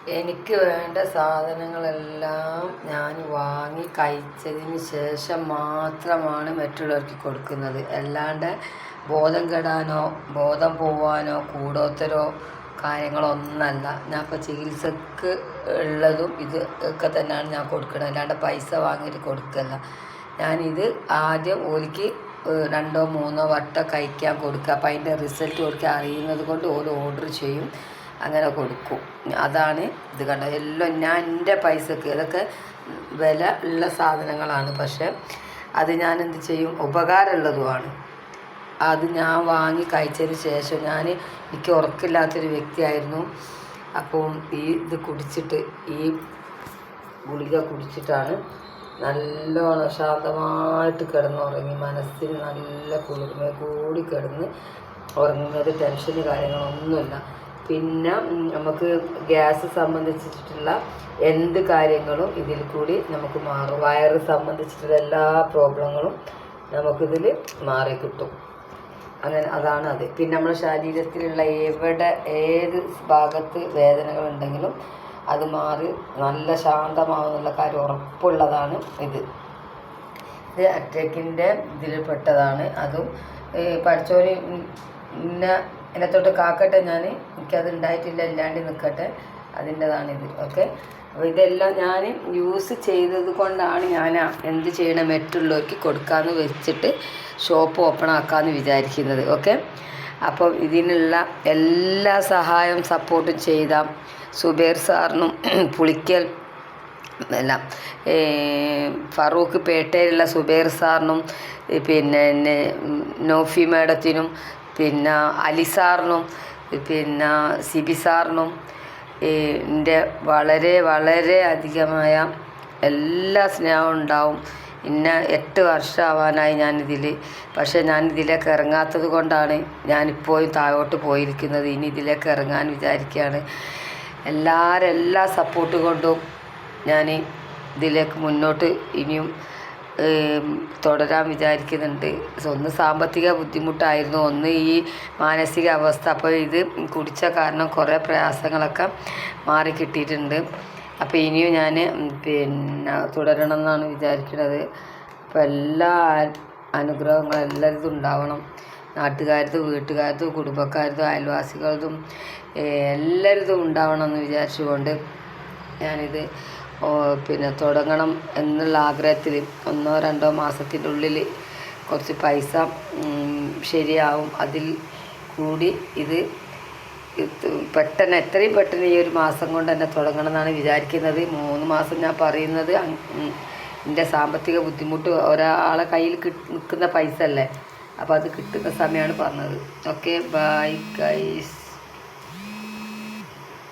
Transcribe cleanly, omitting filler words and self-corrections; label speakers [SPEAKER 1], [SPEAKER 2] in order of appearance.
[SPEAKER 1] എനിക്ക് വേണ്ട സാധനങ്ങളെല്ലാം ഞാൻ വാങ്ങി കഴിച്ചതിന് ശേഷം മാത്രമാണ് മറ്റുള്ളവർക്ക് കൊടുക്കുന്നത്. അല്ലാണ്ട് ബോധം കെടാനോ ബോധം പോവാനോ കൂടോത്തരോ കാര്യങ്ങളൊന്നല്ല. ഞാൻ ഇപ്പോൾ ചികിത്സക്ക് ഉള്ളതും ഇത് ഒക്കെ തന്നെയാണ് ഞാൻ കൊടുക്കുന്നത്. അല്ലാണ്ട് പൈസ വാങ്ങിയിട്ട് കൊടുക്കല്ല. ഞാനിത് ആദ്യം ഓലിക്ക് 2 3 വട്ടം കഴിക്കാൻ കൊടുക്കുക. അപ്പം അതിൻ്റെ റിസൾട്ട് ഓലിക്ക് അറിയുന്നത് കൊണ്ട് ഓല് ഓർഡർ ചെയ്യും, അങ്ങനെ കൊടുക്കും. അതാണ് ഇത് കണ്ടത്. എല്ലാം ഞാൻ എൻ്റെ പൈസക്ക് ഇതൊക്കെ വില ഉള്ള സാധനങ്ങളാണ്. പക്ഷേ അത് ഞാൻ എന്ത് ചെയ്യും, ഉപകാരമുള്ളതുമാണ്. അത് ഞാൻ വാങ്ങി കഴിച്ചതിന് ശേഷം എനിക്ക് ഉറക്കില്ലാത്തൊരു വ്യക്തിയായിരുന്നു. അപ്പം ഇത് കുടിച്ചിട്ട്, ഈ ഗുളിക കുടിച്ചിട്ടാണ് നല്ലോണം ശാന്തമായിട്ട് കിടന്നുറങ്ങി. മനസ്സിന് നല്ല കുളിർമ കൂടി കിടന്ന് ഉറങ്ങുന്നത്. ടെൻഷന് കാര്യങ്ങളൊന്നുമില്ല. പിന്നെ നമുക്ക് ഗ്യാസ് സംബന്ധിച്ചിട്ടുള്ള എന്ത് കാര്യങ്ങളും ഇതിൽ കൂടി നമുക്ക് മാറും. വയറ് സംബന്ധിച്ചിട്ടുള്ള എല്ലാ പ്രോബ്ലങ്ങളും നമുക്കിതിൽ മാറിക്കിട്ടും. അങ്ങനെ അതാണ് അത്. പിന്നെ നമ്മുടെ ശരീരത്തിലുള്ള ഏത് ഭാഗത്ത് വേദനകളുണ്ടെങ്കിലും അത് മാറി നല്ല ശാന്തമാവുന്നുള്ള കാര്യം ഉറപ്പുള്ളതാണ് ഇത് അറ്റാക്കിൻ്റെ ഇതിൽപ്പെട്ടതാണ്. അതും പഠിച്ചോന് എന്നെത്തൊട്ട് കാക്കട്ടെ, എനിക്കത് ഉണ്ടായിട്ടില്ല, ഇല്ലാണ്ട് നിൽക്കട്ടെ, അതിൻ്റെതാണിത്. ഓക്കെ. അപ്പോൾ ഇതെല്ലാം ഞാൻ യൂസ് ചെയ്തത് കൊണ്ടാണ് ഞാൻ എന്ത് ചെയ്യണം, മറ്റുള്ളവർക്ക് കൊടുക്കാമെന്ന് വെച്ചിട്ട് ഷോപ്പ് ഓപ്പൺ ആക്കാമെന്ന് വിചാരിക്കുന്നത്. ഓക്കെ. അപ്പം ഇതിനുള്ള എല്ലാ സഹായവും സപ്പോർട്ടും ചെയ്ത സുബൈർ സാറിനും പുളിക്കൽ എല്ലാം ഫറൂഖ് പേട്ടയിലുള്ള സുബൈർ സാറിനും പിന്നെ നോഫി മേഡത്തിനും പിന്നെ അലി സാറിനും പിന്നെ സിബി സാറിനും എൻ്റെ വളരെ വളരെ അധികമായ എല്ലാ സ്നേഹവും ഉണ്ടാവും. 8 വർഷമാവാനായി ഞാനിതിൽ. പക്ഷേ ഞാനിതിലേക്ക് ഇറങ്ങാത്തത് കൊണ്ടാണ് ഞാനിപ്പോഴും താഴോട്ട് പോയിരിക്കുന്നത്. ഇനി ഇതിലേക്ക് ഇറങ്ങാൻ വിചാരിക്കുകയാണ്. എല്ലാ സപ്പോർട്ട് കൊണ്ടും ഞാൻ ഇതിലേക്ക് മുന്നോട്ട് ഇനിയും തുടരാൻ വിചാരിക്കുന്നുണ്ട്. ഒന്ന് സാമ്പത്തിക ബുദ്ധിമുട്ടായിരുന്നു, ഒന്ന് ഈ മാനസിക അവസ്ഥ. അപ്പോൾ ഇത് കുടിച്ച കാരണം കുറേ പ്രയാസങ്ങളൊക്കെ മാറി കിട്ടിയിട്ടുണ്ട്. അപ്പോൾ ഇനിയും ഞാൻ പിന്നെ തുടരണം എന്നാണ് വിചാരിക്കുന്നത്. അപ്പോൾ എല്ലാ അനുഗ്രഹങ്ങളും എല്ലാവരും ഉണ്ടാവണം. നാട്ടുകാരതും വീട്ടുകാരതും കുടുംബക്കാരതും അയൽവാസികളതും എല്ലാവരും ഉണ്ടാവണം എന്ന് വിചാരിച്ചുകൊണ്ട് ഞാനിത് പിന്നെ തുടങ്ങണം എന്നുള്ള ആഗ്രഹത്തിൽ 1 2 മാസത്തിൻ്റെ ഉള്ളിൽ കുറച്ച് പൈസ ശരിയാവും. അതിൽ കൂടി ഇത് പെട്ടെന്ന് എത്രയും പെട്ടെന്ന് ഈ 1 മാസം കൊണ്ട് തന്നെ തുടങ്ങണം എന്നാണ് വിചാരിക്കുന്നത്. 3 മാസം ഞാൻ പറയുന്നത് എൻ്റെ സാമ്പത്തിക ബുദ്ധിമുട്ട്, ഒരാളെ കയ്യിൽ നിൽക്കുന്ന പൈസ അല്ലേ, അപ്പോൾ അത് കിട്ടുന്ന സമയമാണ് പറഞ്ഞത്. Okay, bye guys.